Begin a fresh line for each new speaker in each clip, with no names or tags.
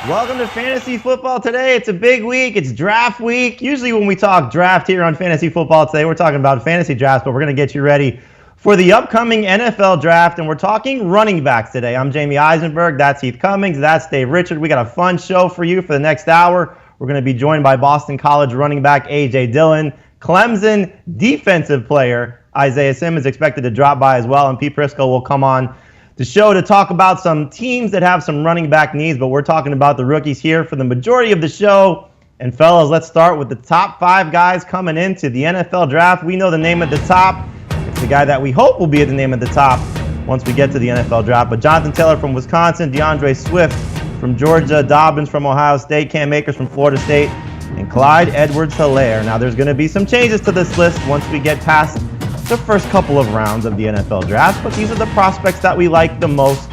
Welcome to Fantasy Football Today. It's a big week. It's draft week. Usually when we talk draft here on Fantasy Football Today, we're talking about fantasy drafts, but we're going to get you ready for the upcoming NFL draft, and we're talking running backs today. I'm Jamie Eisenberg. That's Heath Cummings. That's Dave Richard. We got a fun show for you for the next hour. We're going to be joined by Boston College running back A.J. Dillon, Clemson defensive player Isaiah Simmons expected to drop by as well, and Pete Prisco will come on the show to talk about some teams that have some running back needs, but we're talking about the rookies here for the majority of the show. And fellas, let's start with the top 5 guys coming into the NFL draft. We know the name at the top. It's the guy that we hope will be at the name at the top once we get to the NFL draft. But Jonathan Taylor from Wisconsin, DeAndre Swift from Georgia, Dobbins from Ohio State, Cam Akers from Florida State, and Clyde Edwards-Helaire. Now, there's going to be some changes to this list once we get past the first couple of rounds of the NFL draft, but these are the prospects that we like the most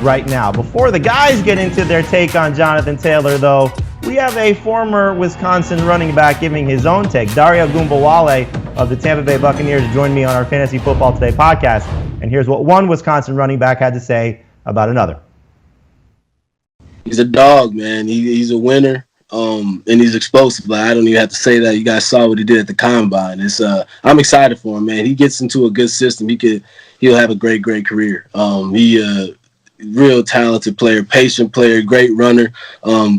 right now. Before the guys get into their take on Jonathan Taylor, though, we have a former Wisconsin running back giving his own take. Dare Ogunbowale of the Tampa Bay Buccaneers joined me on our Fantasy Football Today podcast, and here's what one Wisconsin running back had to say about another.
He's a dog, man. He's a winner. And he's explosive. Like, I don't even have to say that. You guys saw what he did at the combine. I'm excited for him, man. He gets into a good system. He'll have a great career. He real talented player, patient player, great runner.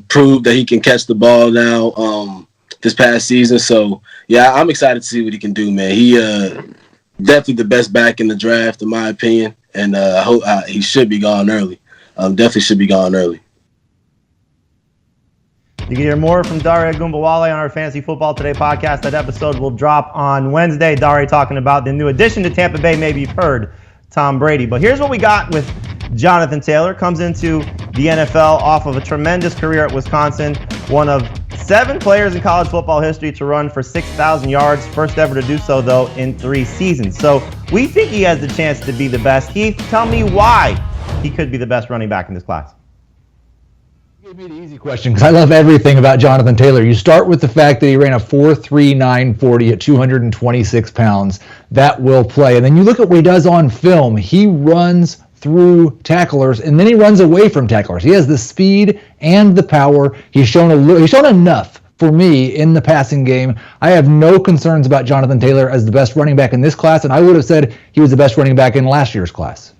Proved that he can catch the ball now this past season. So yeah, I'm excited to see what he can do, man. He definitely the best back in the draft, in my opinion. And I hope he should be gone early. Definitely should be gone early.
You can hear more from Dare Ogunbowale on our Fantasy Football Today podcast. That episode will drop on Wednesday. Dare talking about the new addition to Tampa Bay. Maybe you've heard Tom Brady. But here's what we got with Jonathan Taylor. Comes into the NFL off of a tremendous career at Wisconsin. One of 7 players in college football history to run for 6,000 yards. First ever to do so, though, in 3 seasons. So we think he has the chance to be the best. Heath, tell me why he could be the best running back in this class.
Give me the easy question because I love everything about Jonathan Taylor. You start with the fact that he ran a 4.39 40 at 226 pounds. That will play. And then you look at what he does on film. He runs through tacklers and then he runs away from tacklers. He has the speed and the power. He's shown enough for me in the passing game. I have no concerns about Jonathan Taylor as the best running back in this class, and I would have said he was the best running back in last year's class.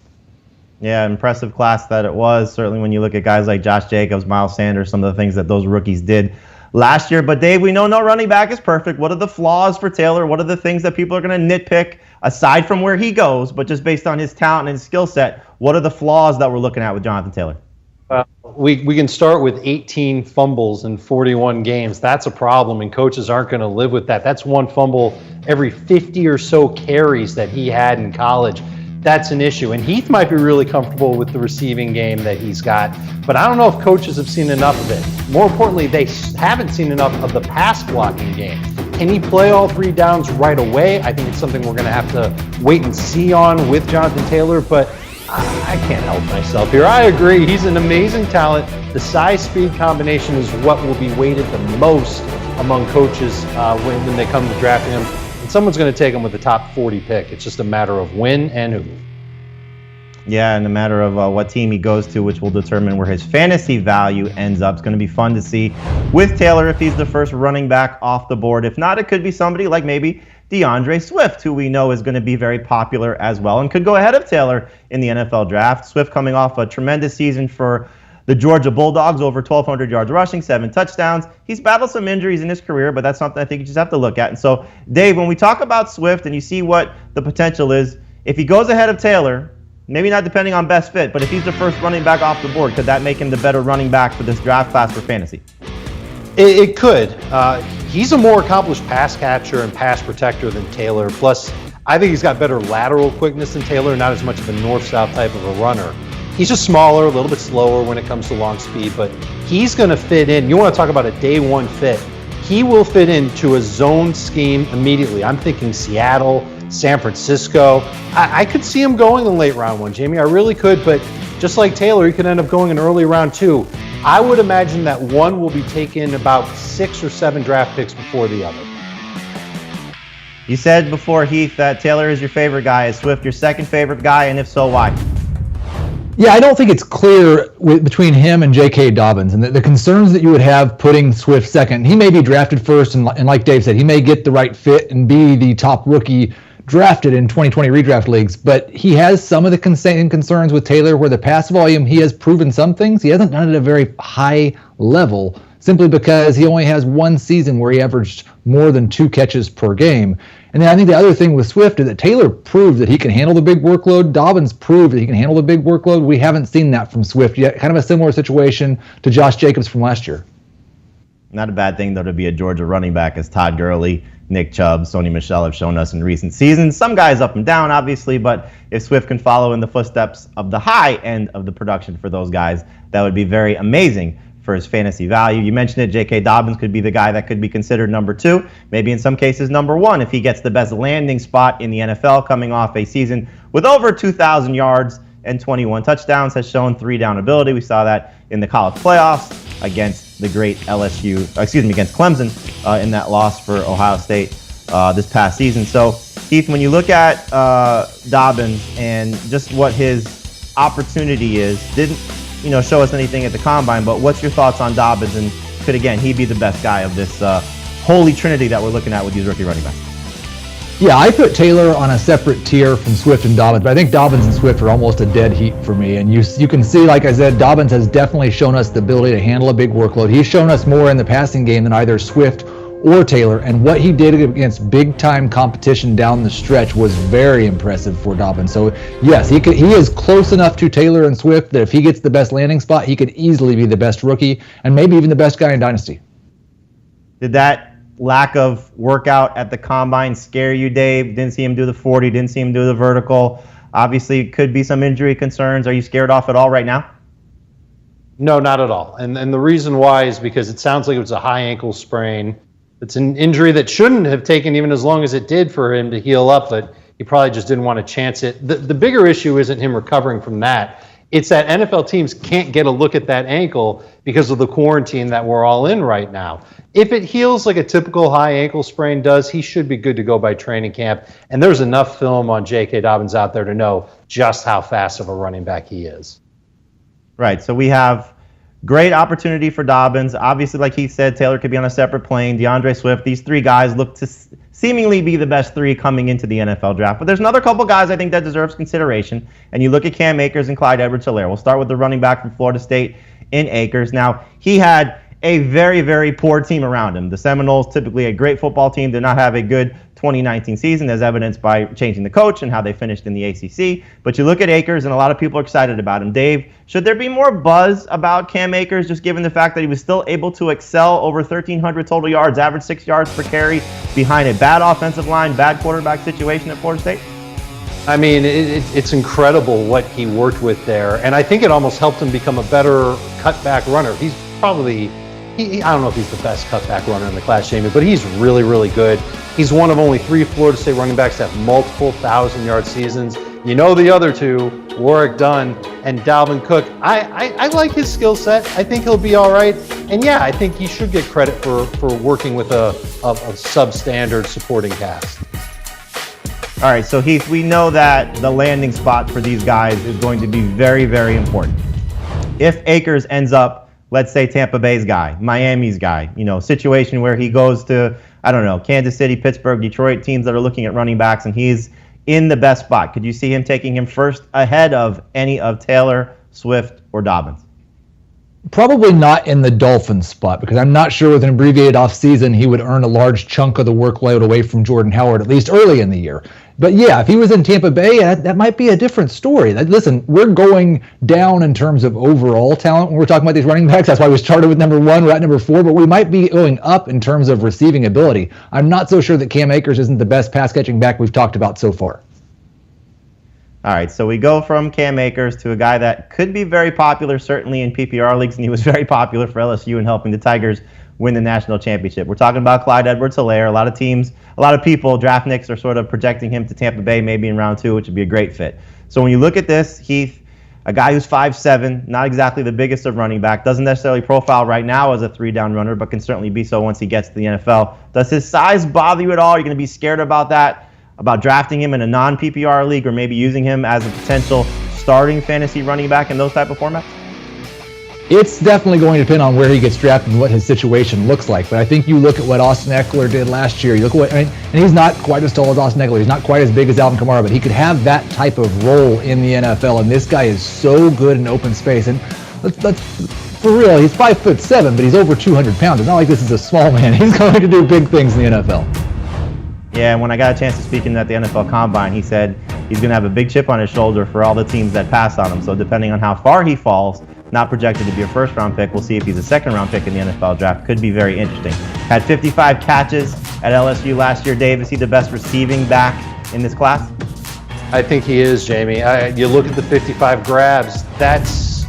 Yeah, impressive class that it was. Certainly when you look at guys like Josh Jacobs, Miles Sanders, some of the things that those rookies did last year. But Dave, we know no running back is perfect. What are the flaws for Taylor? What are the things that people are going to nitpick aside from where he goes, but just based on his talent and his skill set? What are the flaws that we're looking at with Jonathan Taylor?
We can start with 18 fumbles in 41 games. That's a problem, and coaches aren't going to live with that. That's one fumble every 50 or so carries that he had in college. That's an issue. And Heath might be really comfortable with the receiving game that he's got, but I don't know if coaches have seen enough of it. More importantly, they haven't seen enough of the pass blocking game. Can he play all 3 downs right away? I think it's something we're going to have to wait and see on with Jonathan Taylor, but I can't help myself here. I agree. He's an amazing talent. The size-speed combination is what will be weighted the most among coaches when they come to draft him. Someone's going to take him with the top 40 pick. It's just a matter of when and who.
Yeah, and a matter of what team he goes to, which will determine where his fantasy value ends up. It's going to be fun to see with Taylor if he's the first running back off the board. If not, it could be somebody like maybe DeAndre Swift, who we know is going to be very popular as well and could go ahead of Taylor in the NFL draft. Swift coming off a tremendous season for the Georgia Bulldogs, over 1,200 yards rushing, 7 touchdowns. He's battled some injuries in his career, but that's something I think you just have to look at. And so, Dave, when we talk about Swift and you see what the potential is, if he goes ahead of Taylor, maybe not depending on best fit, but if he's the first running back off the board, could that make him the better running back for this draft class for fantasy?
It could. He's a more accomplished pass catcher and pass protector than Taylor. Plus, I think he's got better lateral quickness than Taylor, not as much of a north-south type of a runner. He's just smaller, a little bit slower when it comes to long speed, but he's going to fit in. You want to talk about a day one fit. He will fit into a zone scheme immediately. I'm thinking Seattle, San Francisco. I could see him going in late round 1, Jamie. I really could, but just like Taylor, he could end up going in early round 2. I would imagine that one will be taken about 6 or 7 draft picks before the other.
You said before, Heath, that Taylor is your favorite guy. Is Swift your second favorite guy, and if so, why?
Yeah, I don't think it's clear between him and J.K. Dobbins, and the concerns that you would have putting Swift second. He may be drafted first, and like Dave said, he may get the right fit and be the top rookie drafted in 2020 redraft leagues, but he has some of the same concerns with Taylor, where the pass volume, he has proven some things. He hasn't done it at a very high level, simply because he only has one season where he averaged more than 2 catches per game. And then I think the other thing with Swift is that Taylor proved that he can handle the big workload. Dobbins proved that he can handle the big workload. We haven't seen that from Swift yet. Kind of a similar situation to Josh Jacobs from last year.
Not a bad thing, though, to be a Georgia running back, as Todd Gurley, Nick Chubb, Sony Michel have shown us in recent seasons. Some guys up and down, obviously, but if Swift can follow in the footsteps of the high end of the production for those guys, that would be very amazing for his fantasy value. You mentioned it, J.K. Dobbins could be the guy that could be considered number 2, maybe in some cases number 1, if he gets the best landing spot in the NFL, coming off a season with over 2,000 yards and 21 touchdowns, has shown 3-down ability. We saw that in the college playoffs against the great against Clemson in that loss for Ohio State this past season. So, Keith, when you look at Dobbins and just what his opportunity is, didn't show us anything at the combine, but what's your thoughts on Dobbins, and could, again, he be the best guy of this holy trinity that we're looking at with these rookie running backs?
Yeah, I put Taylor on a separate tier from Swift and Dobbins, but I think Dobbins and Swift are almost a dead heat for me. And you can see, like I said, Dobbins has definitely shown us the ability to handle a big workload. He's shown us more in the passing game than either Swift or Taylor, and what he did against big-time competition down the stretch was very impressive for Dobbins. So, yes, he is close enough to Taylor and Swift that if he gets the best landing spot, he could easily be the best rookie and maybe even the best guy in Dynasty.
Did that lack of workout at the combine scare you, Dave? Didn't see him do the 40, didn't see him do the vertical. Obviously, could be some injury concerns. Are you scared off at all right now?
No, not at all. And the reason why is because it sounds like it was a high ankle sprain. It's an injury that shouldn't have taken even as long as it did for him to heal up, but he probably just didn't want to chance it. The bigger issue isn't him recovering from that. It's that NFL teams can't get a look at that ankle because of the quarantine that we're all in right now. If it heals like a typical high ankle sprain does, he should be good to go by training camp. And there's enough film on J.K. Dobbins out there to know just how fast of a running back he is.
Right, so we have great opportunity for Dobbins. Obviously, like he said, Taylor could be on a separate plane. DeAndre Swift, these 3 guys look to seemingly be the best 3 coming into the NFL draft. But there's another couple guys I think that deserves consideration. And you look at Cam Akers and Clyde Edwards-Helaire. We'll start with the running back from Florida State in Akers. Now, he had a very, very poor team around him. The Seminoles, typically a great football team, did not have a good 2019 season, as evidenced by changing the coach and how they finished in the ACC. But you look at Akers, and a lot of people are excited about him. Dave, should there be more buzz about Cam Akers, just given the fact that he was still able to excel over 1,300 total yards, average 6 yards per carry, behind a bad offensive line, bad quarterback situation at Florida State?
I mean, it's incredible what he worked with there, and I think it almost helped him become a better cutback runner. He's probably, I don't know if he's the best cutback runner in the class, Jamie, but he's really, really good. He's one of only 3 Florida State running backs to have multiple 1,000-yard seasons. You know the other 2, Warwick Dunn and Dalvin Cook. I like his skill set. I think he'll be all right. And yeah, I think he should get credit for working with a substandard supporting cast.
All right, so Heath, we know that the landing spot for these guys is going to be very, very important. If Akers ends up, let's say, Tampa Bay's guy, Miami's guy, situation where he goes to, I don't know, Kansas City, Pittsburgh, Detroit, teams that are looking at running backs, and he's in the best spot, could you see him taking him first ahead of any of Taylor, Swift, or Dobbins?
Probably not in the Dolphins spot, because I'm not sure with an abbreviated offseason he would earn a large chunk of the workload away from Jordan Howard, at least early in the year. But yeah, if he was in Tampa Bay, that might be a different story. Listen, we're going down in terms of overall talent when we're talking about these running backs. That's why we started with number 1, we're at number 4, but we might be going up in terms of receiving ability. I'm not so sure that Cam Akers isn't the best pass-catching back we've talked about so far.
All right, so we go from Cam Akers to a guy that could be very popular, certainly in PPR leagues, and he was very popular for LSU in helping the Tigers win the national championship. We're talking about Clyde Edwards-Helaire. A lot of teams, a lot of people, draftniks, are sort of projecting him to Tampa Bay maybe in round 2, which would be a great fit. So when you look at this, Heath, a guy who's 5'7", not exactly the biggest of running back, doesn't necessarily profile right now as a 3-down runner, but can certainly be so once he gets to the NFL. Does his size bother you at all? Are you going to be scared about that, about drafting him in a non-PPR league, or maybe using him as a potential starting fantasy running back in those type of formats?
It's definitely going to depend on where he gets drafted and what his situation looks like. But I think you look at what Austin Eckler did last year. You look at what, and he's not quite as tall as Austin Eckler. He's not quite as big as Alvin Kamara, but he could have that type of role in the NFL. And this guy is so good in open space. And let's for real, he's 5'7", but he's over 200 pounds. It's not like this is a small man. He's going to do big things in the NFL.
Yeah, and when I got a chance to speak in at the NFL Combine, he said he's going to have a big chip on his shoulder for all the teams that pass on him. So depending on how far he falls, not projected to be a first-round pick, we'll see if he's a second-round pick in the NFL draft. Could be very interesting. Had 55 catches at LSU last year. Dave, is he the best receiving back in this class?
I think he is, Jamie. You look at the 55 grabs, that's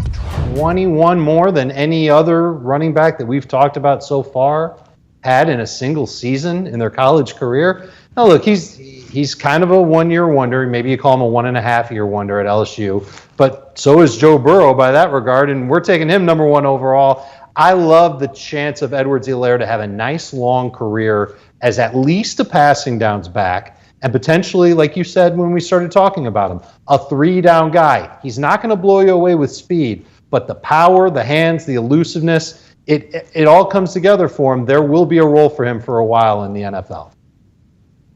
21 more than any other running back that we've talked about so far had in a single season in their college career. Now, look, he's kind of a one-year wonder. Maybe you call him a 1.5-year wonder at LSU. But so is Joe Burrow by that regard, and we're taking him number 1 overall. I love the chance of Edwards-Helaire to have a nice long career as at least a passing downs back, and potentially, like you said when we started talking about him, a 3-down guy. He's not going to blow you away with speed, but the power, the hands, the elusiveness, it all comes together for him. There will be a role for him for a while in the NFL.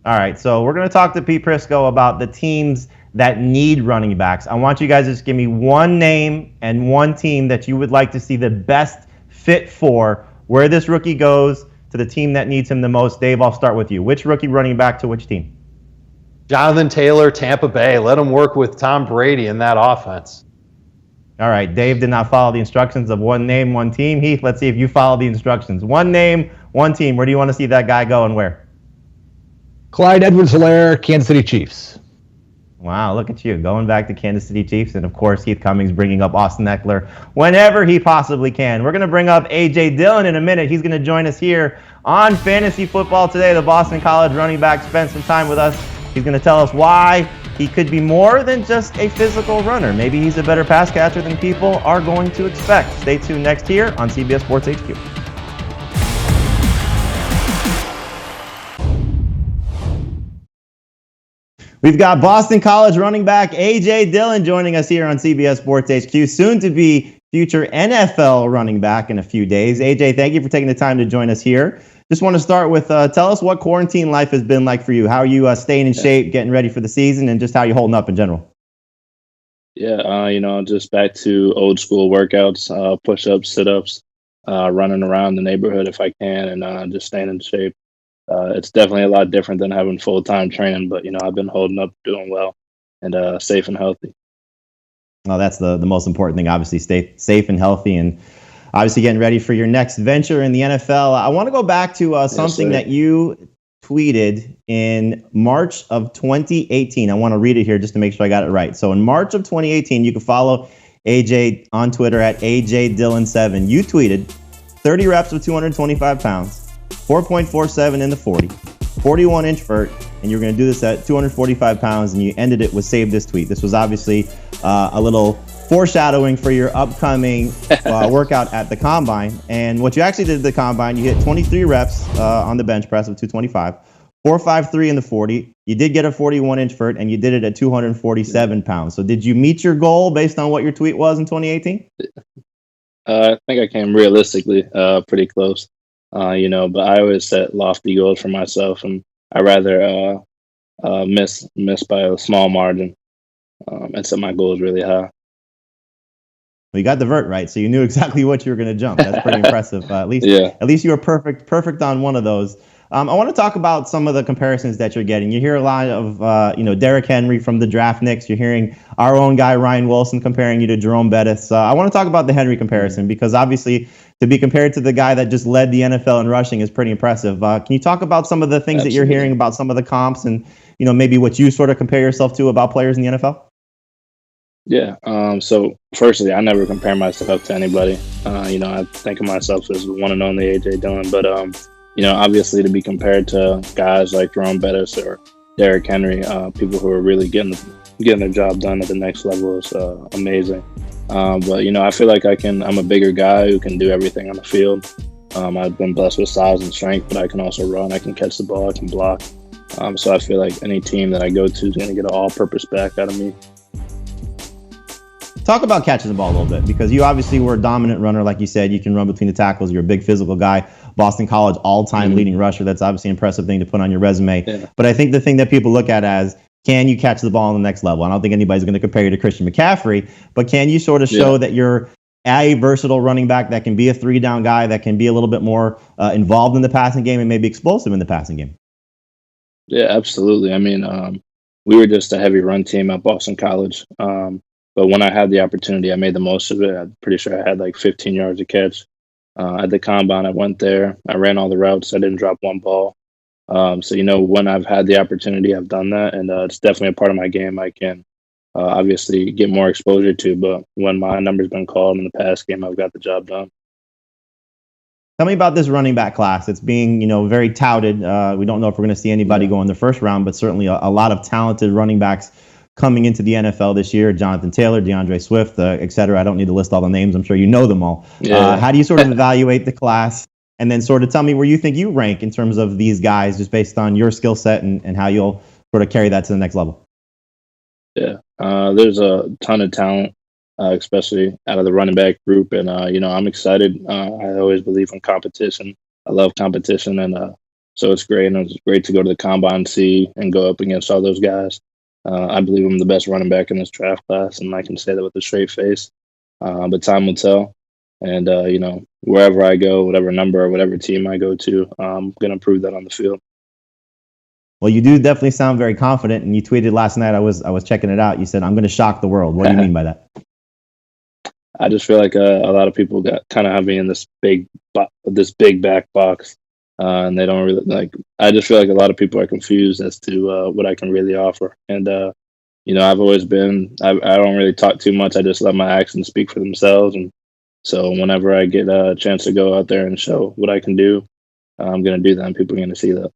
All right, so we're going to talk to Pete Prisco about the teams that need running backs. I want you guys to just give me one name and one team that you would like to see the best fit for, where this rookie goes to the team that needs him the most. Dave, I'll start with you. Which rookie running back to which team?
Jonathan Taylor, Tampa Bay. Let him work with Tom Brady in that offense.
All right, Dave did not follow the instructions of one name, one team. Heath, let's see if you follow the instructions. One name, one team. Where do you want to see that guy go and where?
Clyde Edwards-Helaire, Kansas City Chiefs.
Wow, look at you, going back to Kansas City Chiefs. And, of course, Heath Cummings bringing up Austin Eckler whenever he possibly can. We're going to bring up A.J. Dillon in a minute. He's going to join us here on Fantasy Football Today. The Boston College running back spent some time with us. He's going to tell us why he could be more than just a physical runner. Maybe he's a better pass catcher than people are going to expect. Stay tuned next here on CBS Sports HQ. We've got Boston College running back A.J. Dillon joining us here on CBS Sports HQ, soon to be future NFL running back in a few days. A.J., thank you for taking the time to join us here. Just want to start with, tell us what quarantine life has been like for you. How are you staying in shape, getting ready for the season, and just how you're holding up in general?
Yeah, just back to old school workouts, push-ups, sit-ups, running around the neighborhood if I can, and just staying in shape. It's definitely a lot different than having full-time training, but, I've been holding up, doing well, and safe and healthy.
Well, that's the most important thing, obviously, stay safe and healthy, and obviously getting ready for your next venture in the NFL. I want to go back to something that you tweeted in March of 2018. I want to read it here just to make sure I got it right. So in March of 2018, you can follow AJ on Twitter at AJDillon7. You tweeted 30 reps with 225 pounds, 4.47 in the 40, 41-inch vert, and you're going to do this at 245 pounds, and you ended it with save this tweet. This was obviously a little foreshadowing for your upcoming workout at the Combine. And what you actually did at the Combine, you hit 23 reps on the bench press of 225, 453 in the 40. You did get a 41-inch vert, and you did it at 247 pounds. So did you meet your goal based on what your tweet was in 2018?
I think I came realistically pretty close, but I always set lofty goals for myself, and I rather miss by a small margin and set my goals really high.
Well, you got the vert right, so you knew exactly what you were going to jump. That's pretty impressive. At least you were perfect on one of those. I want to talk about some of the comparisons that you're getting. You hear a lot of, Derrick Henry from the Draft Nicks. You're hearing our own guy, Ryan Wilson, comparing you to Jerome Bettis. I want to talk about the Henry comparison because obviously to be compared to the guy that just led the NFL in rushing is pretty impressive. Can you talk about some of the things that you're hearing about some of the comps and, maybe what you sort of compare yourself to about players in the NFL?
Yeah. So firstly, I never compare myself to anybody. I think of myself as the one and only AJ Dillon, but, obviously to be compared to guys like Jerome Bettis or Derrick Henry, people who are really getting their job done at the next level is amazing. But, I feel like I'm a bigger guy who can do everything on the field. I've been blessed with size and strength, but I can also run. I can catch the ball. I can block. So I feel like any team that I go to is going to get an all-purpose back out of me.
Talk about catching the ball a little bit, because you obviously were a dominant runner. Like you said, you can run between the tackles. You're a big physical guy. Boston College all-time leading rusher. That's obviously an impressive thing to put on your resume. Yeah. But I think the thing that people look at as, can you catch the ball on the next level? I don't think anybody's going to compare you to Christian McCaffrey, but can you sort of show that you're a versatile running back that can be a three-down guy, that can be a little bit more involved in the passing game and maybe explosive in the passing game?
Yeah, absolutely. I mean, we were just a heavy run team at Boston College. But when I had the opportunity, I made the most of it. I'm pretty sure I had like 15 yards to catch. At the combine, I went there. I ran all the routes. I didn't drop one ball. So, when I've had the opportunity, I've done that. And it's definitely a part of my game I can obviously get more exposure to. But when my number's been called in the past game, I've got the job done.
Tell me about this running back class. It's being, very touted. We don't know if we're going to see anybody go in the first round, but certainly a lot of talented running backs coming into the NFL this year. Jonathan Taylor, DeAndre Swift, et cetera. I don't need to list all the names. I'm sure you know them all. Yeah. How do you sort of evaluate the class? And then sort of tell me where you think you rank in terms of these guys, just based on your skill set and how you'll sort of carry that to the next level.
Yeah, there's a ton of talent, especially out of the running back group. And, I'm excited. I always believe in competition. I love competition. And so it's great. And it's great to go to the combine, see, and go up against all those guys. I believe I'm the best running back in this draft class, and I can say that with a straight face. But time will tell. And, wherever I go, whatever number or whatever team I go to, I'm going to prove that on the field.
Well, you do definitely sound very confident, and you tweeted last night. I was checking it out. You said, "I'm going to shock the world." What do you mean by that?
I just feel like a lot of people kind of have me in this big back box, and they don't really I just feel like a lot of people are confused as to what I can really offer. And I've always been. I don't really talk too much. I just let my actions speak for themselves. And so whenever I get a chance to go out there and show what I can do, I'm going to do that, and people are going to see that.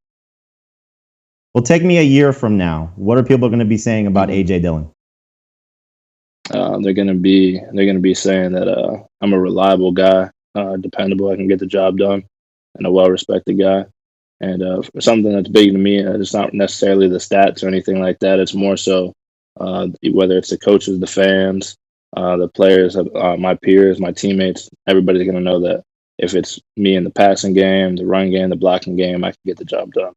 Well, take me a year from now. What are people going to be saying about A.J. Dillon?
They're going to be saying that I'm a reliable guy, dependable. I can get the job done, and a well-respected guy. And for something that's big to me, it's not necessarily the stats or anything like that. It's more so whether it's the coaches, the fans, the players, my peers, my teammates. Everybody's going to know that if it's me in the passing game, the run game, the blocking game, I can get the job done.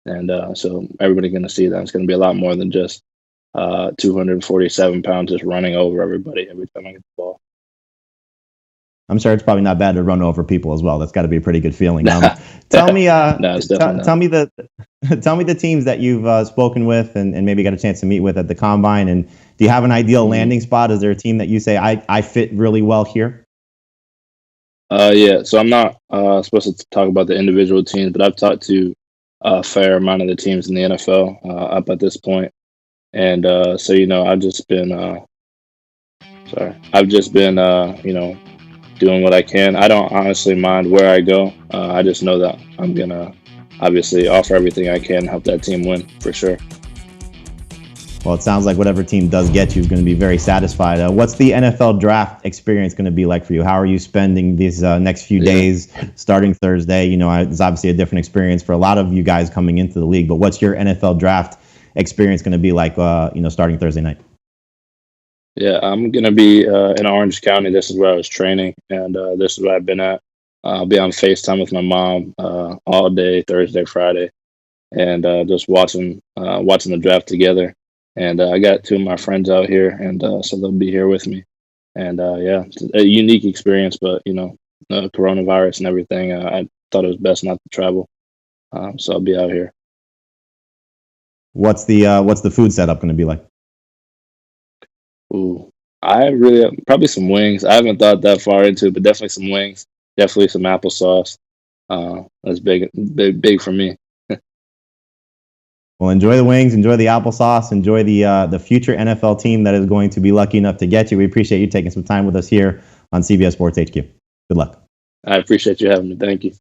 And so everybody's going to see that. It's going to be a lot more than just 247 pounds just running over everybody every time I get the ball.
I'm sure it's probably not bad to run over people as well. That's got to be a pretty good feeling. Tell me, tell me the teams that you've spoken with and maybe got a chance to meet with at the combine. And do you have an ideal landing spot? Is there a team that you say I fit really well here?
Yeah. So I'm not supposed to talk about the individual teams, but I've talked to a fair amount of the teams in the NFL up at this point. And so I've just been doing what I can. I don't honestly mind where I go. I just know that I'm going to obviously offer everything I can, help that team win for sure.
Well, it sounds like whatever team does get you is going to be very satisfied. What's the NFL draft experience going to be like for you? How are you spending these next few days starting Thursday? It's obviously a different experience for a lot of you guys coming into the league, but what's your NFL draft experience going to be like, starting Thursday night?
Yeah, I'm going to be in Orange County. This is where I was training, and this is where I've been at. I'll be on FaceTime with my mom all day, Thursday, Friday, and just watching the draft together. And I got two of my friends out here, and so they'll be here with me. And it's a unique experience, but coronavirus and everything, I thought it was best not to travel, so I'll be out here.
What's the food setup going to be like?
Ooh, I really probably some wings. I haven't thought that far into it, but definitely some wings. Definitely some applesauce. That's big for me.
Well, enjoy the wings, enjoy the applesauce, enjoy the future NFL team that is going to be lucky enough to get you. We appreciate you taking some time with us here on CBS Sports HQ. Good luck.
I appreciate you having me. Thank you.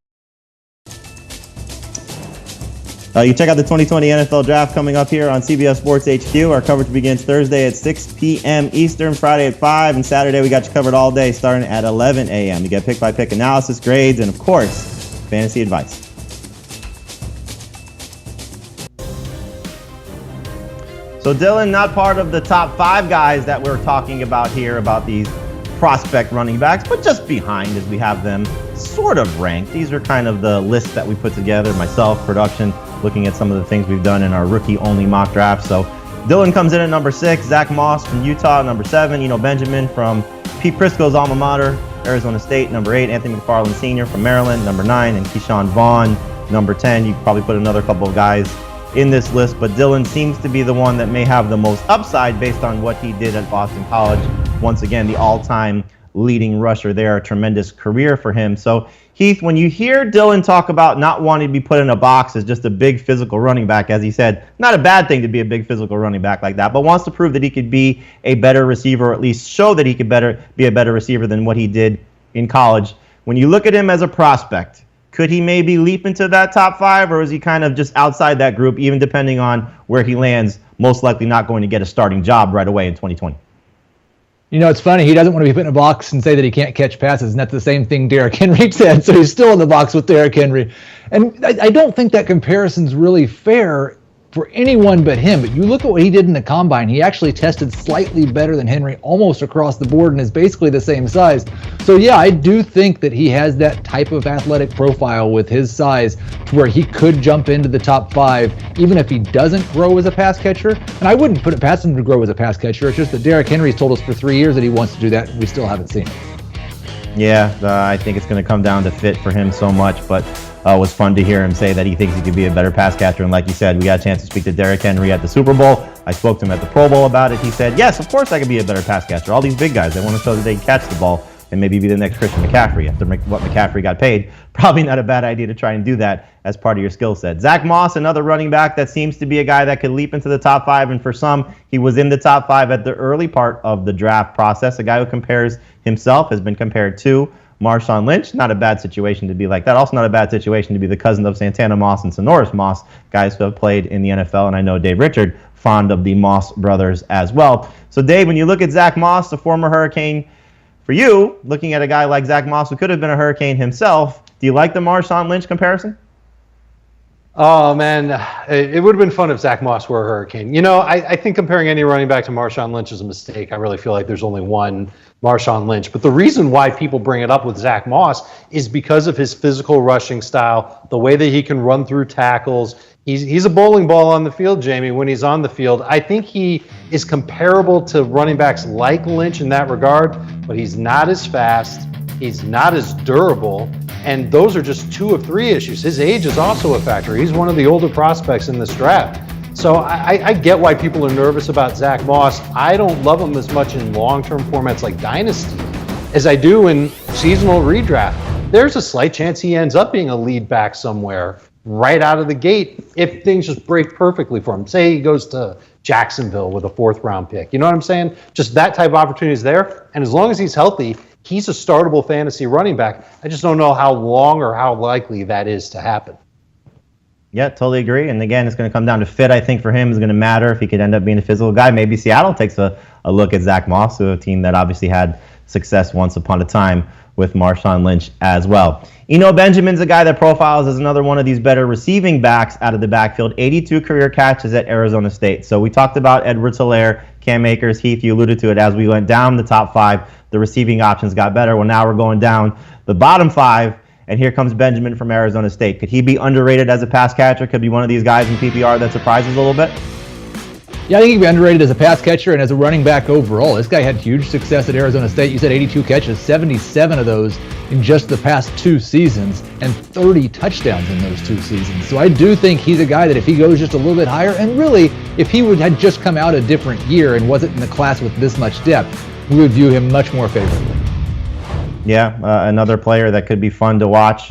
You check out the 2020 NFL Draft coming up here on CBS Sports HQ. Our coverage begins Thursday at 6 p.m. Eastern, Friday at 5, and Saturday we got you covered all day starting at 11 a.m. You get pick-by-pick analysis, grades, and, of course, fantasy advice. So Dillon, not part of the top 5 guys that we're talking about here, about these prospect running backs, but just behind as we have them sort of ranked. These are kind of the lists that we put together, myself, production, looking at some of the things we've done in our rookie-only mock draft. So Dillon comes in at number 6, Zach Moss from Utah, number 7, Eno Benjamin from Pete Prisco's alma mater, Arizona State, number 8, Anthony McFarland Sr. from Maryland, number 9, and Keyshawn Vaughn, number 10. You could probably put another couple of guys in this list, but Dillon seems to be the one that may have the most upside based on what he did at Boston College. Once again, the all-time leading rusher there, a tremendous career for him. So Heath, when you hear Dillon talk about not wanting to be put in a box as just a big physical running back, as he said, not a bad thing to be a big physical running back like that, but wants to prove that he could be a better receiver, or at least show that he could be a better receiver than what he did in college. When you look at him as a prospect, could he maybe leap into that top 5, or is he kind of just outside that group, even depending on where he lands, most likely not going to get a starting job right away in 2020?
You know, it's funny. He doesn't want to be put in a box and say that he can't catch passes, and that's the same thing Derrick Henry said, so he's still in the box with Derrick Henry. And I don't think that comparison's really fair for anyone but him. But you look at what he did in the combine. He actually tested slightly better than Henry almost across the board and is basically the same size. So yeah, I do think that he has that type of athletic profile with his size to where he could jump into the top 5 even if he doesn't grow as a pass catcher. And I wouldn't put it past him to grow as a pass catcher. It's just that Derrick Henry's told us for 3 years that he wants to do that, and we still haven't seen it.
Yeah, I think it's going to come down to fit for him so much, but it was fun to hear him say that he thinks he could be a better pass catcher. And like you said, we got a chance to speak to Derrick Henry at the Super Bowl. I spoke to him at the Pro Bowl about it. He said, yes, of course I could be a better pass catcher. All these big guys, they want to show that they can catch the ball and maybe be the next Christian McCaffrey after what McCaffrey got paid. Probably not a bad idea to try and do that as part of your skill set. Zach Moss, another running back that seems to be a guy that could leap into the top 5, and for some, he was in the top 5 at the early part of the draft process. A guy who compares himself, has been compared to Marshawn Lynch. Not a bad situation to be like that. Also not a bad situation to be the cousin of Santana Moss and Sonoris Moss, guys who have played in the NFL, and I know Dave Richard, fond of the Moss brothers as well. So Dave, when you look at Zach Moss, the former Hurricane, for you, looking at a guy like Zach Moss who could have been a Hurricane himself, do you like the Marshawn Lynch comparison?
Oh, man, it would have been fun if Zach Moss were a Hurricane. You know, I think comparing any running back to Marshawn Lynch is a mistake. I really feel like there's only one Marshawn Lynch. But the reason why people bring it up with Zach Moss is because of his physical rushing style, the way that he can run through tackles. He's a bowling ball on the field, Jamie, when he's on the field. I think he is comparable to running backs like Lynch in that regard, but he's not as fast. He's not as durable. And those are just 2 of 3 issues. His age is also a factor. He's one of the older prospects in this draft. So I get why people are nervous about Zach Moss. I don't love him as much in long-term formats like Dynasty as I do in seasonal redraft. There's a slight chance he ends up being a lead back somewhere right out of the gate if things just break perfectly for him. Say he goes to Jacksonville with a 4th-round pick. You know what I'm saying? Just that type of opportunity is there. And as long as he's healthy, he's a startable fantasy running back. I just don't know how long or how likely that is to happen.
Yeah, totally agree. And again, it's going to come down to fit. I think for him is going to matter if he could end up being a physical guy. Maybe Seattle takes a look at Zach Moss, a team that obviously had success once upon a time with Marshawn Lynch as well. Eno Benjamin's a guy that profiles as another one of these better receiving backs out of the backfield. 82 career catches at Arizona State. So we talked about Edwards-Helaire, Cam Akers, Heath, you alluded to it. As we went down the top 5, the receiving options got better. Well, now we're going down the bottom 5. And here comes Benjamin from Arizona State. Could he be underrated as a pass catcher? Could be one of these guys in PPR that surprises a little bit?
Yeah, I think he'd be underrated as a pass catcher and as a running back overall. This guy had huge success at Arizona State. You said 82 catches, 77 of those in just the past 2 seasons, and 30 touchdowns in those 2 seasons. So I do think he's a guy that if he goes just a little bit higher, and really, if he had just come out a different year and wasn't in the class with this much depth, we would view him much more favorably.
Yeah, another player that could be fun to watch.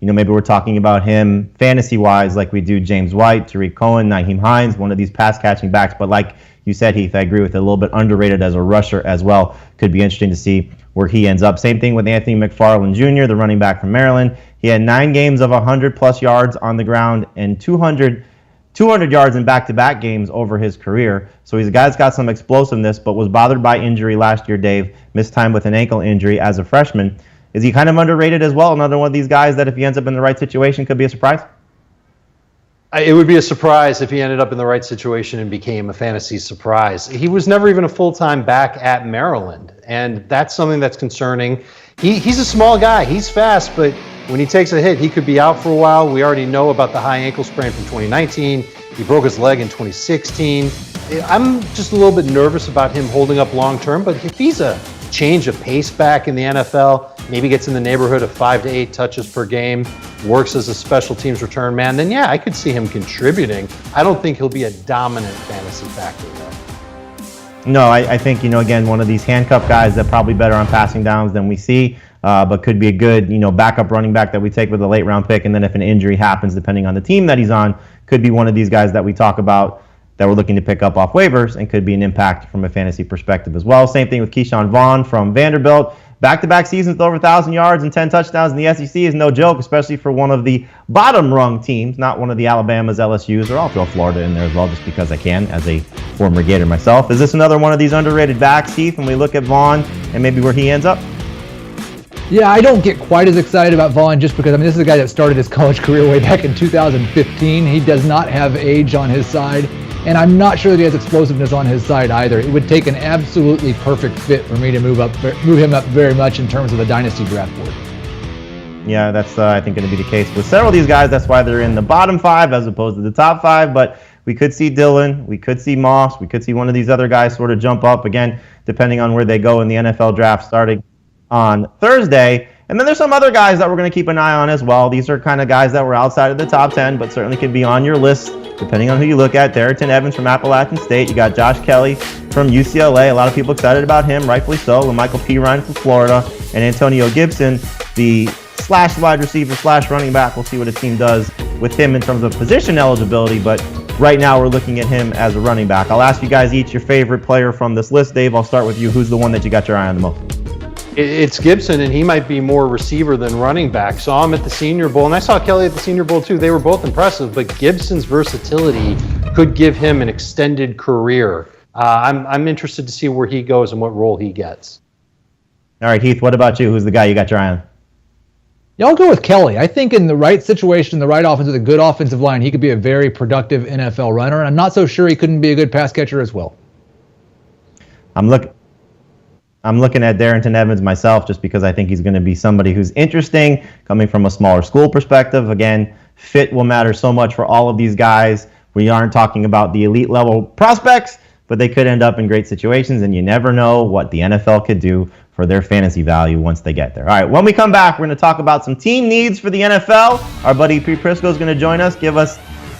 Maybe we're talking about him fantasy-wise like we do James White, Tariq Cohen, Nyheim Hines, one of these pass-catching backs. But like you said, Heath, I agree with it, a little bit underrated as a rusher as well. Could be interesting to see where he ends up. Same thing with Anthony McFarland Jr., the running back from Maryland. He had 9 games of 100-plus yards on the ground and 200 yards in back-to-back games over his career. So he's a guy that's got some explosiveness, but was bothered by injury last year, Dave. Missed time with an ankle injury as a freshman. Is he kind of underrated as well? Another one of these guys that if he ends up in the right situation could be a surprise?
It would be a surprise if he ended up in the right situation and became a fantasy surprise. He was never even a full-time back at Maryland, and that's something that's concerning. He's a small guy. He's fast, but when he takes a hit, he could be out for a while. We already know about the high ankle sprain from 2019. He broke his leg in 2016. I'm just a little bit nervous about him holding up long-term, but if he's a change of pace back in the NFL, maybe gets in the neighborhood of 5 to 8 touches per game, works as a special teams return man, then yeah, I could see him contributing. I don't think he'll be a dominant fantasy factor though.
No, I think, again, one of these handcuff guys that probably better on passing downs than we see, but could be a good, backup running back that we take with a late round pick. And then if an injury happens, depending on the team that he's on, could be one of these guys that we talk about that we're looking to pick up off waivers and could be an impact from a fantasy perspective as well. Same thing with Keyshawn Vaughn from Vanderbilt. Back-to-back seasons with over 1,000 yards and 10 touchdowns in the SEC is no joke, especially for one of the bottom-rung teams, not one of the Alabamas, LSUs, or I'll throw Florida in there as well just because I can, as a former Gator myself. Is this another one of these underrated backs, Heath, when we look at Vaughn and maybe where he ends up?
Yeah, I don't get quite as excited about Vaughn just because, this is a guy that started his college career way back in 2015. He does not have age on his side, and I'm not sure that he has explosiveness on his side either. It would take an absolutely perfect fit for me to move him up very much in terms of the dynasty draft board.
Yeah, that's, I think, going to be the case with several of these guys. That's why they're in the bottom 5 as opposed to the top 5, but we could see Dillon, we could see Moss, we could see one of these other guys sort of jump up, again, depending on where they go in the NFL draft starting on Thursday. And then there's some other guys that we're going to keep an eye on as well. These are kind of guys that were outside of the top 10, but certainly could be on your list, depending on who you look at. Darrington Evans from Appalachian State. You got Josh Kelly from UCLA. A lot of people excited about him, rightfully so. LaMichael Pirine from Florida. And Antonio Gibson, the slash wide receiver slash running back. We'll see what his team does with him in terms of position eligibility, but right now we're looking at him as a running back. I'll ask you guys each your favorite player from this list. Dave, I'll start with you. Who's the one that you got your eye on the most?
It's Gibson, and he might be more receiver than running back. Saw him at the Senior Bowl, and I saw Kelly at the Senior Bowl too. They were both impressive, but Gibson's versatility could give him an extended career. I'm interested to see where he goes and what role he gets.
All right, Heath, what about you? Who's the guy you got your eye on?
Yeah, I'll go with Kelly. I think in the right situation, the right offense with a good offensive line, he could be a very productive NFL runner, and I'm not so sure he couldn't be a good pass catcher as well.
I'm looking at Darrington Evans myself just because I think he's going to be somebody who's interesting, coming from a smaller school perspective. Again, fit will matter so much for all of these guys. We aren't talking about the elite level prospects, but they could end up in great situations, and you never know what the NFL could do for their fantasy value once they get there. All right, when we come back, we're going to talk about some team needs for the NFL. Our buddy Pete Prisco is going to join us, give us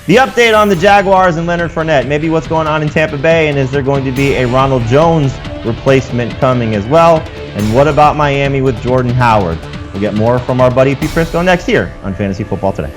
the update on the Jaguars and Leonard Fournette, maybe what's going on in Tampa Bay, and is there going to be a Ronald Jones replacement coming as well? And what about Miami with Jordan Howard? We'll get more from our buddy Pete Prisco next here on Fantasy Football Today.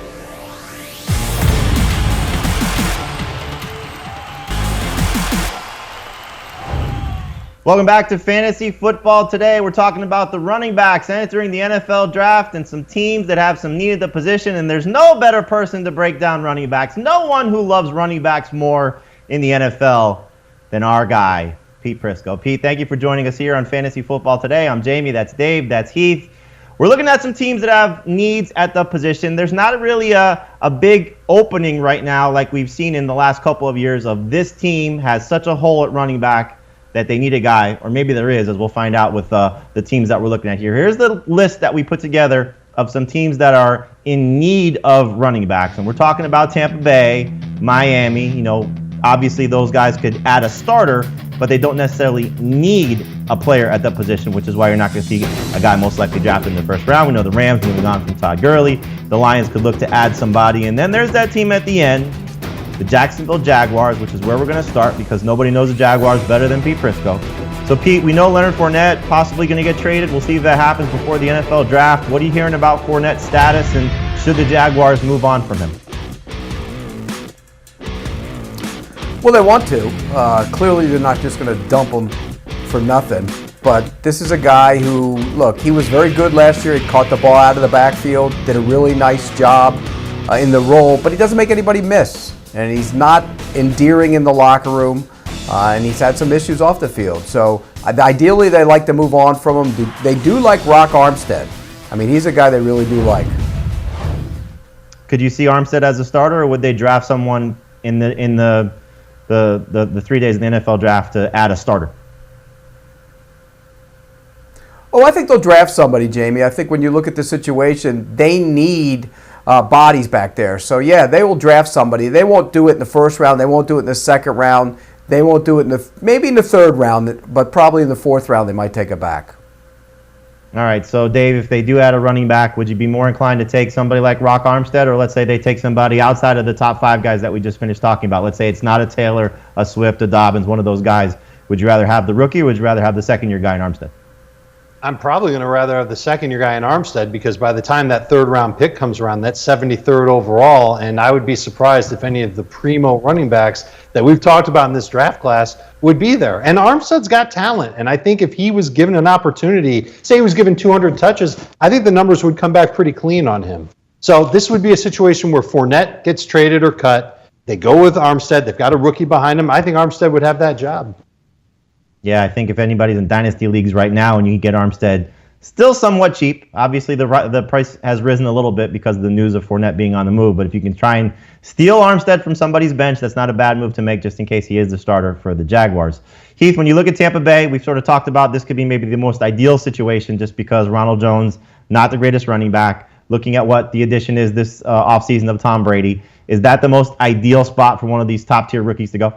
Welcome back to Fantasy Football Today. We're talking about the running backs entering the NFL draft and some teams that have some need at the position, and there's no better person to break down running backs. No one who loves running backs more in the NFL than our guy, Pete Prisco. Pete, thank you for joining us here on Fantasy Football Today. I'm Jamie, that's Dave, that's Heath. We're looking at some teams that have needs at the position. There's not really a big opening right now like we've seen in the last couple of years of this team has such a hole at running back that they need a guy, or maybe there is, as we'll find out with the teams that we're looking at here. Here's the list that we put together of some teams that are in need of running backs. And we're talking about Tampa Bay, Miami. Obviously those guys could add a starter, but they don't necessarily need a player at that position, which is why you're not going to see a guy most likely drafted in the first round. We know the Rams moving on from Todd Gurley. The Lions could look to add somebody. And then there's that team at the end, the Jacksonville Jaguars, which is where we're going to start because nobody knows the Jaguars better than Pete Prisco. So, Pete, we know Leonard Fournette possibly going to get traded. We'll see if that happens before the NFL draft. What are you hearing about Fournette's status, and should the Jaguars move on from him?
Well, they want to. Clearly, they're not just going to dump him for nothing. But this is a guy who, look, he was very good last year. He caught the ball out of the backfield, did a really nice job in the role, but he doesn't make anybody miss. And he's not endearing in the locker room, and he's had some issues off the field. So ideally, they like to move on from him. They do like Rock Armstead. I mean, he's a guy they really do like.
Could you see Armstead as a starter, or would they draft someone in the 3 days of the NFL draft to add a starter?
Oh, I think they'll draft somebody, Jamie. I think when you look at the situation, they need bodies back there. So, yeah, they will draft somebody. They won't do it in the first round. They won't do it in the second round. They won't do it maybe in the third round, but probably in the fourth round they might take it back.
All right, so Dave, if they do add a running back, would you be more inclined to take somebody like Rock Armstead, or let's say they take somebody outside of the top 5 guys that we just finished talking about? Let's say it's not a Taylor, a Swift, a Dobbins, one of those guys. Would you rather have the rookie, or would you rather have the second-year guy in Armstead?
I'm probably going to rather have the second-year guy in Armstead, because by the time that third-round pick comes around, that's 73rd overall, and I would be surprised if any of the primo running backs that we've talked about in this draft class would be there. And Armstead's got talent, and I think if he was given an opportunity, say he was given 200 touches, I think the numbers would come back pretty clean on him. So this would be a situation where Fournette gets traded or cut. They go with Armstead. They've got a rookie behind him. I think Armstead would have that job.
Yeah, I think if anybody's in dynasty leagues right now and you can get Armstead still somewhat cheap, obviously the price has risen a little bit because of the news of Fournette being on the move, but if you can try and steal Armstead from somebody's bench, that's not a bad move to make just in case he is the starter for the Jaguars. Heath, when you look at Tampa Bay, we've sort of talked about this could be maybe the most ideal situation just because Ronald Jones, not the greatest running back, looking at what the addition is this offseason of Tom Brady. Is that the most ideal spot for one of these top-tier rookies to go?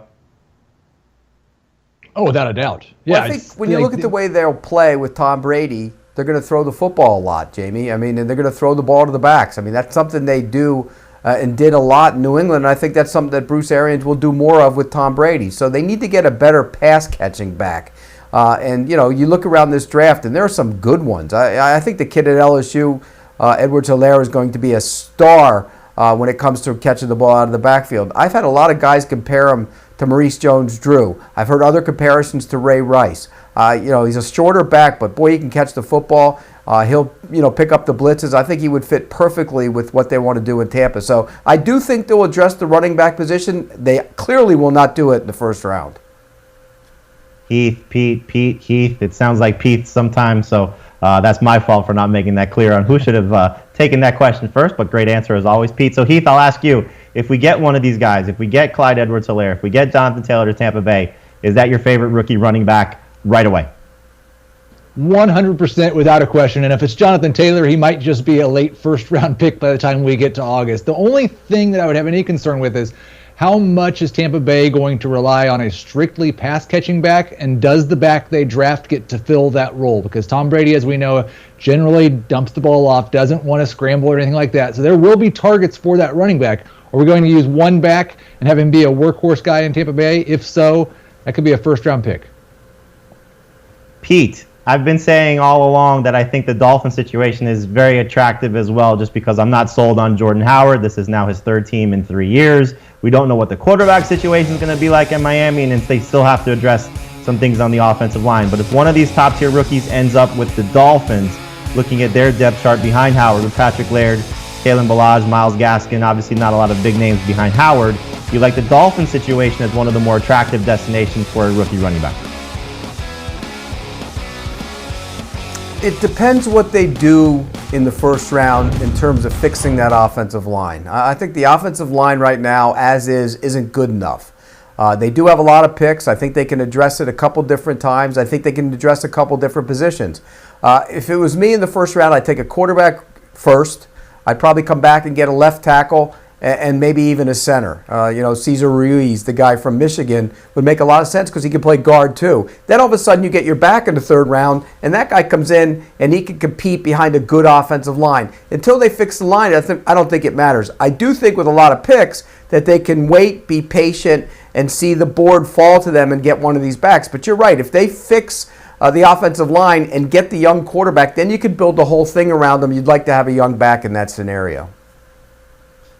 Oh, without a doubt.
Yeah, well, I think when you look at the way they'll play with Tom Brady, they're going to throw the football a lot, Jamie. I mean, and they're going to throw the ball to the backs. I mean, that's something they do and did a lot in New England, and I think that's something that Bruce Arians will do more of with Tom Brady. So they need to get a better pass-catching back. And, you know, you look around this draft, and there are some good ones. I think the kid at LSU, Edwards-Helaire, is going to be a star when it comes to catching the ball out of the backfield. I've had a lot of guys compare him to Maurice Jones-Drew. I've heard other comparisons to Ray Rice. He's a shorter back, but boy, he can catch the football. He'll, pick up the blitzes. I think he would fit perfectly with what they want to do in Tampa. So I do think they'll address the running back position. They clearly will not do it in the first round.
Heath. It sounds like Pete sometimes, so that's my fault for not making that clear on who should have taken that question first, but great answer as always, Pete. So Heath, I'll ask you, if we get one of these guys, if we get Clyde Edwards-Helaire, if we get Jonathan Taylor to Tampa Bay, is that your favorite rookie running back right away?
100% without a question. And if it's Jonathan Taylor, he might just be a late first-round pick by the time we get to August. The only thing that I would have any concern with is how much is Tampa Bay going to rely on a strictly pass-catching back, and does the back they draft get to fill that role? Because Tom Brady, as we know, generally dumps the ball off, doesn't want to scramble or anything like that. So there will be targets for that running back. Are we going to use one back and have him be a workhorse guy in Tampa Bay? If so, that could be a first-round pick.
Pete, I've been saying all along that I think the Dolphins situation is very attractive as well, just because I'm not sold on Jordan Howard. This is now his third team in 3 years. We don't know what the quarterback situation is going to be like in Miami, and they still have to address some things on the offensive line. But if one of these top-tier rookies ends up with the Dolphins, looking at their depth chart behind Howard with Patrick Laird, Kalen Ballage, Myles Gaskin, obviously not a lot of big names behind Howard, you like the Dolphins situation as one of the more attractive destinations for a rookie running back?
It depends what they do in the first round in terms of fixing that offensive line. I think the offensive line right now, as is, isn't good enough. They do have a lot of picks. I think they can address it a couple different times. I think they can address a couple different positions. If it was me in the first round, I'd take a quarterback first. I'd probably come back and get a left tackle and maybe even a center. Cesar Ruiz, the guy from Michigan, would make a lot of sense because he can play guard too. Then all of a sudden you get your back in the third round, and that guy comes in and he can compete behind a good offensive line. Until they fix the line, I don't think it matters. I do think with a lot of picks that they can wait, be patient, and see the board fall to them and get one of these backs. But you're right, if they fix the offensive line and get the young quarterback, then you could build the whole thing around them. You'd like to have a young back in that scenario.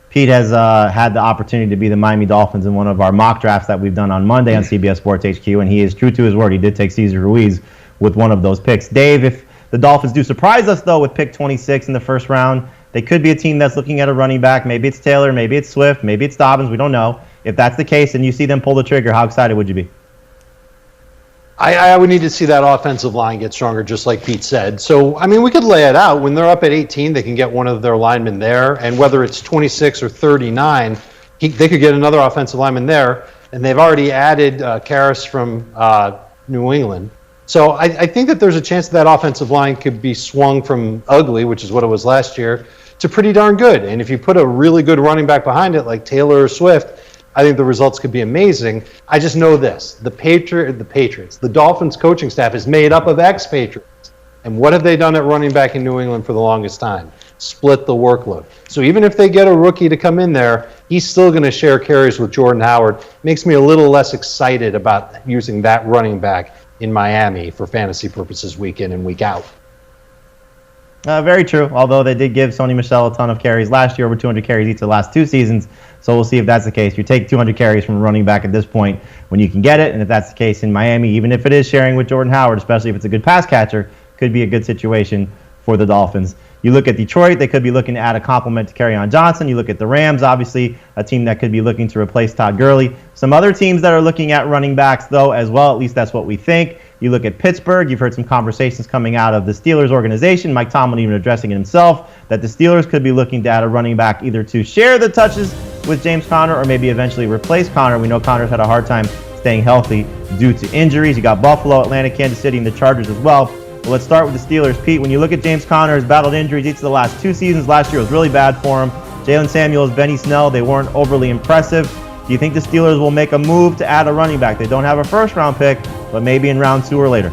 Pete has had the opportunity to be the Miami Dolphins in one of our mock drafts that we've done on Monday on CBS Sports HQ, and he is true to his word. He did take Cesar Ruiz with one of those picks. Dave, if the Dolphins do surprise us, though, with pick 26 in the first round, they could be a team that's looking at a running back. Maybe it's Taylor, maybe it's Swift, maybe it's Dobbins. We don't know. If that's the case and you see them pull the trigger, how excited would you be?
I would need to see that offensive line get stronger, just like Pete said. So, I mean, we could lay it out. When they're up at 18, they can get one of their linemen there. And whether it's 26 or 39, they could get another offensive lineman there. And they've already added Karras from New England. So I think that there's a chance that offensive line could be swung from ugly, which is what it was last year, to pretty darn good. And if you put a really good running back behind it, like Taylor or Swift, I think the results could be amazing. I just know this. The Patriots, the Dolphins coaching staff is made up of ex-Patriots. And what have they done at running back in New England for the longest time? Split the workload. So even if they get a rookie to come in there, he's still going to share carries with Jordan Howard. Makes me a little less excited about using that running back in Miami for fantasy purposes week in and week out.
Very true, although they did give Sony Michel a ton of carries last year, over 200 carries each of the last 2 seasons. So we'll see if that's the case. You take 200 carries from a running back at this point when you can get it, and if that's the case in Miami, even if it is sharing with Jordan Howard, especially if it's a good pass catcher, could be a good situation for the Dolphins. You look at Detroit, they could be looking to add a complement to Kerryon Johnson. You look at the Rams, obviously a team that could be looking to replace Todd Gurley. Some other teams that are looking at running backs, though, as well, at least that's what we think. You look at Pittsburgh, you've heard some conversations coming out of the Steelers organization, Mike Tomlin even addressing it himself, that the Steelers could be looking to add a running back either to share the touches with James Conner or maybe eventually replace Conner. We know Conner's had a hard time staying healthy due to injuries. You got Buffalo, Atlanta, Kansas City, and the Chargers as well. But let's start with the Steelers. Pete, when you look at James Conner, he's battled injuries each of the last 2 seasons. Last year was really bad for him. Jalen Samuels, Benny Snell, they weren't overly impressive. Do you think the Steelers will make a move to add a running back? They don't have a first-round pick, but maybe in round 2 or later.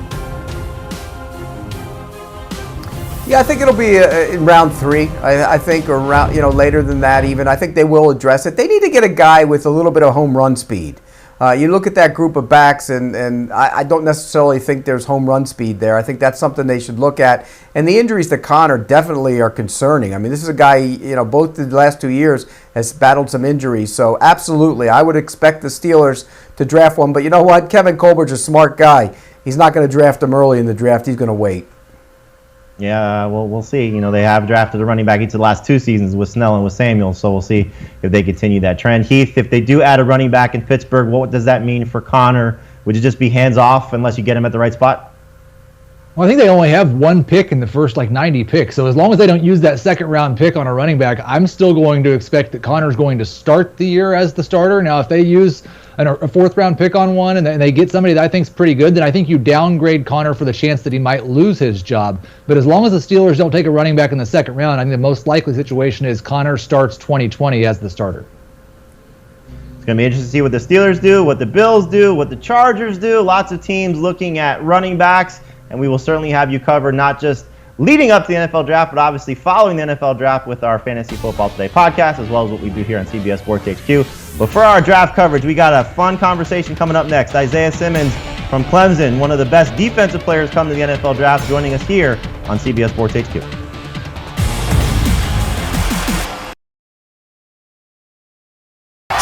Yeah, I think it'll be in round 3. I think around, later than that even. I think they will address it. They need to get a guy with a little bit of home run speed. You look at that group of backs, and I don't necessarily think there's home run speed there. I think that's something they should look at. And the injuries to Conner definitely are concerning. I mean, this is a guy, both the last 2 years has battled some injuries. So absolutely, I would expect the Steelers to draft one. But you know what? Kevin Colbert's a smart guy. He's not going to draft him early in the draft. He's going to wait.
Yeah, well, we'll see. They have drafted a running back each of the last 2 seasons with Snell and with Samuel, so we'll see if they continue that trend. Heath, if they do add a running back in Pittsburgh, what does that mean for Conner? Would it just be hands off unless you get him at the right spot?
Well, I think they only have 1 pick in the first 90 picks. So as long as they don't use that second-round pick on a running back, I'm still going to expect that Conner's going to start the year as the starter. Now, if they use a 4th-round pick on one and they get somebody that I think is pretty good, then I think you downgrade Conner for the chance that he might lose his job. But as long as the Steelers don't take a running back in the 2nd round, I think the most likely situation is Conner starts 2020 as the starter.
It's going to be interesting to see what the Steelers do, what the Bills do, what the Chargers do. Lots of teams looking at running backs. And we will certainly have you covered not just leading up to the NFL Draft, but obviously following the NFL Draft with our Fantasy Football Today podcast, as well as what we do here on CBS Sports HQ. But for our draft coverage, we got a fun conversation coming up next. Isaiah Simmons from Clemson, one of the best defensive players come to the NFL Draft, joining us here on CBS Sports HQ.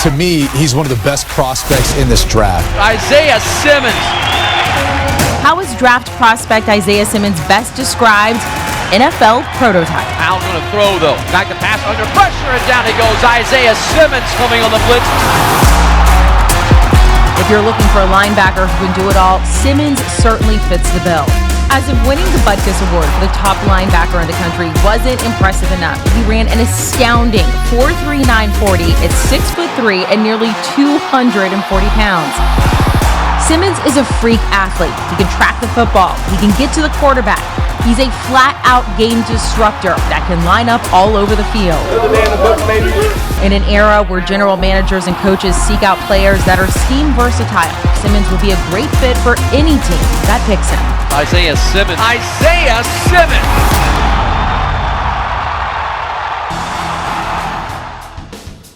To me, he's one of the best prospects in this draft.
Isaiah Simmons.
How is draft prospect Isaiah Simmons best described? NFL prototype.
Allen going to throw, though. Back to pass under pressure, and down he goes. Isaiah Simmons coming on the blitz.
If you're looking for a linebacker who can do it all, Simmons certainly fits the bill. As if winning the Butkus Award for the top linebacker in the country wasn't impressive enough, he ran an astounding 4.39 40 at 6'3" and nearly 240 pounds. Simmons is a freak athlete. He can track the football. He can get to the quarterback. He's a flat-out game disruptor that can line up all over the field. In an era where general managers and coaches seek out players that are scheme versatile, Simmons will be a great fit for any team that picks him.
Isaiah Simmons. Isaiah Simmons!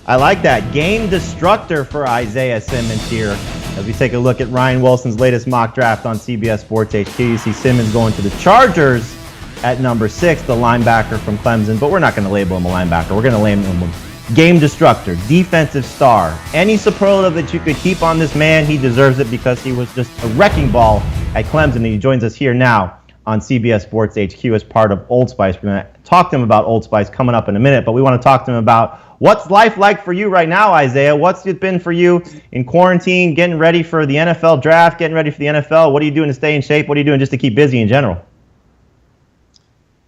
I like that. Game destructor for Isaiah Simmons here. As we take a look at Ryan Wilson's latest mock draft on CBS Sports HQ, you see Simmons going to the Chargers at number 6, the linebacker from Clemson. But we're not going to label him a linebacker. We're going to label him a game destructor, defensive star. Any superlative that you could heap on this man, he deserves it because he was just a wrecking ball at Clemson. And he joins us here now on CBS Sports HQ as part of Old Spice. We're going to talk to him about Old Spice coming up in a minute, but we want to talk to him about what's life like for you right now, Isaiah. What's it been for you in quarantine, getting ready for the NFL draft, getting ready for the NFL? What are you doing to stay in shape? What are you doing just to keep busy in general?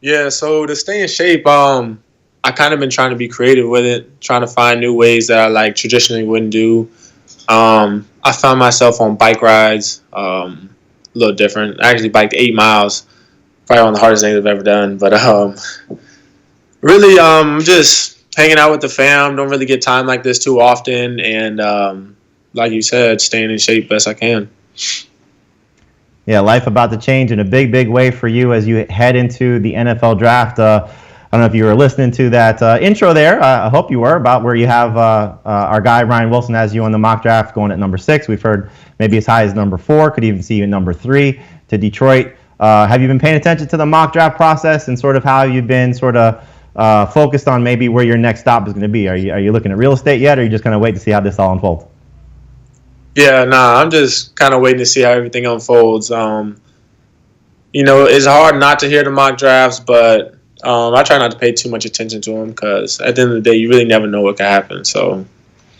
Yeah, so to stay in shape, I kind of been trying to be creative with it, trying to find new ways that I like traditionally wouldn't do. I found myself on bike rides, a little different. I actually biked 8 miles, probably one of the hardest things I've ever done. But really, just hanging out with the fam. Don't really get time like this too often, and like you said, staying in shape best I can.
Yeah, life about to change in a big, big way for you as you head into the NFL draft. I don't know if you were listening to that intro there. I hope you were, about where you have our guy Ryan Wilson has you on the mock draft going at number 6. We've heard maybe as high as number 4. Could even see you at number 3 to Detroit. Have you been paying attention to the mock draft process and sort of how you've been sort of focused on maybe where your next stop is going to be? Are you looking at real estate yet, or are you just going to wait to see how this all unfolds?
Yeah, I'm just kind of waiting to see how everything unfolds. It's hard not to hear the mock drafts, but I try not to pay too much attention to them because at the end of the day, you really never know what can happen. So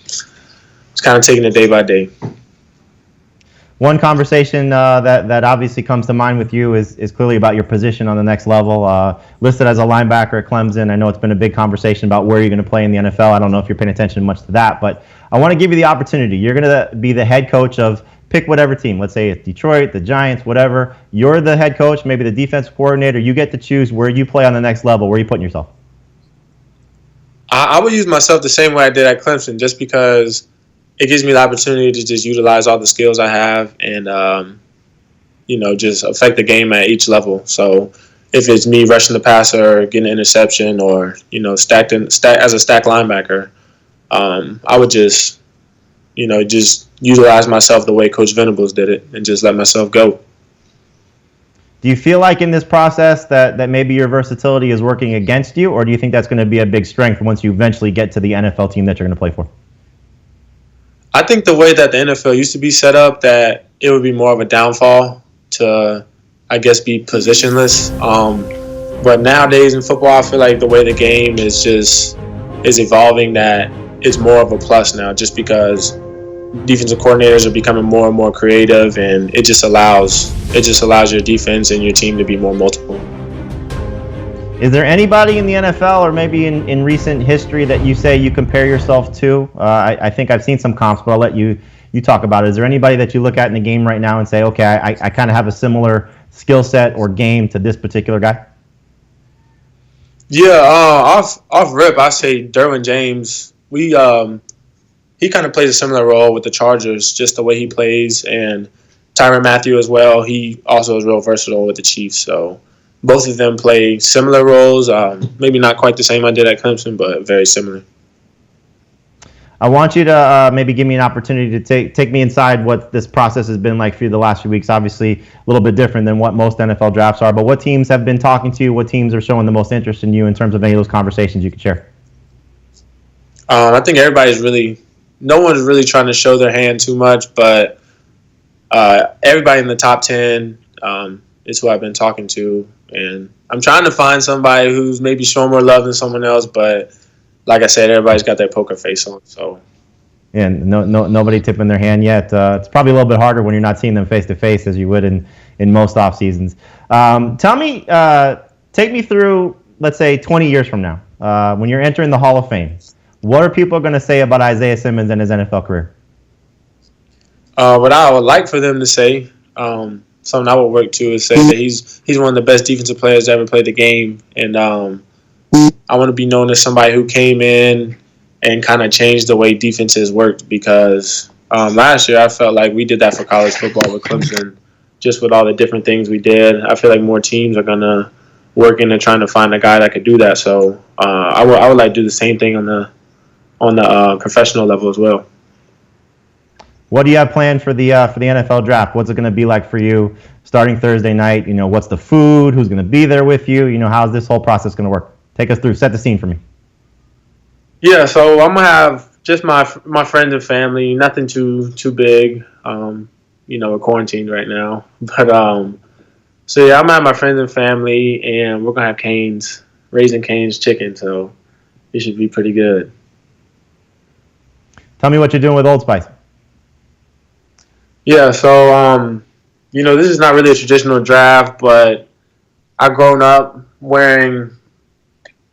it's kind of taking it day by day.
One conversation that obviously comes to mind with you is clearly about your position on the next level. Listed as a linebacker at Clemson. I know it's been a big conversation about where you're going to play in the NFL. I don't know if you're paying attention much to that, but I want to give you the opportunity. You're going to be the head coach of pick whatever team. Let's say it's Detroit, the Giants, whatever. You're the head coach, maybe the defensive coordinator. You get to choose where you play on the next level. Where are you putting yourself?
I would use myself the same way I did at Clemson, just because it gives me the opportunity to just utilize all the skills I have and, just affect the game at each level. So if it's me rushing the passer, getting an interception, or, stacked as a stack linebacker, I would just utilize myself the way Coach Venables did it and just let myself go.
Do you feel like in this process that maybe your versatility is working against you, or do you think that's going to be a big strength once you eventually get to the NFL team that you're going to play for?
I think the way that the NFL used to be set up, that it would be more of a downfall to, I guess, be positionless. But nowadays in football, I feel like the way the game is evolving, that it's more of a plus now, just because defensive coordinators are becoming more and more creative, and it just allows your defense and your team to be more multiple.
Is there anybody in the NFL or maybe in recent history that you say you compare yourself to? I think I've seen some comps, but I'll let you talk about it. Is there anybody that you look at in the game right now and say, okay, I kind of have a similar skill set or game to this particular guy?
Yeah, off rip, I say Derwin James. He kind of plays a similar role with the Chargers, just the way he plays, and Tyrann Mathieu as well. He also is real versatile with the Chiefs. So both of them play similar roles. Maybe not quite the same I did at Clemson, but very similar.
I want you to maybe give me an opportunity to take me inside what this process has been like for you the last few weeks. Obviously, a little bit different than what most NFL drafts are, but what teams have been talking to you? What teams are showing the most interest in you in terms of any of those conversations you could share?
I think no one's really trying to show their hand too much, but everybody in the top 10 is who I've been talking to. And I'm trying to find somebody who's maybe showing more love than someone else, but like I said, everybody's got their poker face on. So,
yeah, nobody tipping their hand yet. It's probably a little bit harder when you're not seeing them face to face as you would in most off seasons. Tell me, take me through, let's say, 20 years from now, when you're entering the Hall of Fame. What are people going to say about Isaiah Simmons and his NFL career?
What I would like for them to say, something I would work to, is say that he's one of the best defensive players to ever play the game, and I want to be known as somebody who came in and kind of changed the way defenses worked, because last year I felt like we did that for college football with Clemson, just with all the different things we did. I feel like more teams are going to work into trying to find a guy that could do that. So I would like to do the same thing on the professional level as well.
What do you have planned for the NFL draft? What's it going to be like for you starting Thursday night? What's the food? Who's going to be there with you? How's this whole process going to work? Take us through. Set the scene for me.
Yeah, so I'm gonna have just my friends and family. Nothing too big. We're quarantined right now, but So yeah, I'm at my friends and family, and we're gonna have Cane's, Raising Cane's chicken. So it should be pretty good.
Tell me what you're doing with Old Spice.
Yeah, so this is not really a traditional draft, but I've grown up wearing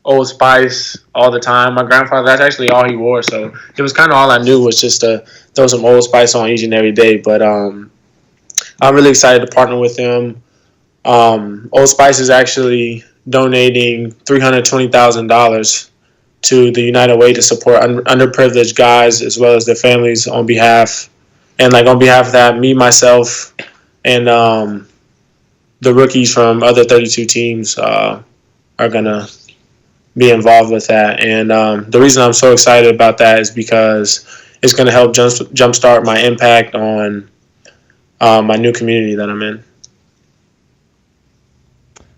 Old Spice all the time. My grandfather, that's actually all he wore, so it was kind of all I knew was just to throw some Old Spice on each and every day. But I'm really excited to partner with him. Old Spice is actually donating $320,000 to the United Way to support underprivileged guys as well as their families on behalf of that, me, myself, and the rookies from other 32 teams are going to be involved with that. And the reason I'm so excited about that is because it's going to help jumpstart my impact on my new community that I'm in.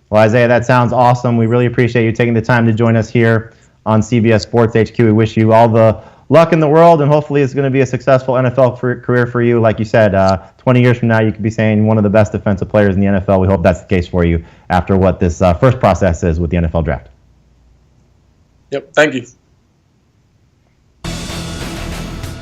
Well, Isaiah, that sounds awesome. We really appreciate you taking the time to join us here on CBS Sports HQ. We wish you all the luck in the world, and hopefully it's going to be a successful NFL career for you. Like you said, 20 years from now, you could be saying one of the best defensive players in the NFL. We hope that's the case for you after what this first process is with the NFL draft.
Yep, thank you.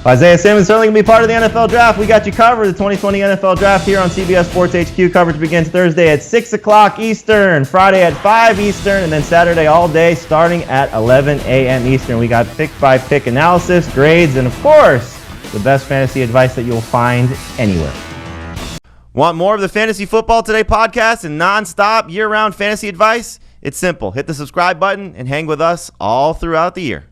Isaiah Simmons certainly going to be part of the NFL draft. We got you covered. The 2020 NFL draft here on CBS Sports HQ. Coverage begins Thursday at 6 o'clock Eastern, Friday at 5 Eastern, and then Saturday all day starting at 11 a.m. Eastern. We got pick-by-pick analysis, grades, and, of course, the best fantasy advice that you'll find anywhere. Want more of the Fantasy Football Today podcast and nonstop year-round fantasy advice? It's simple. Hit the subscribe button and hang with us all throughout the year.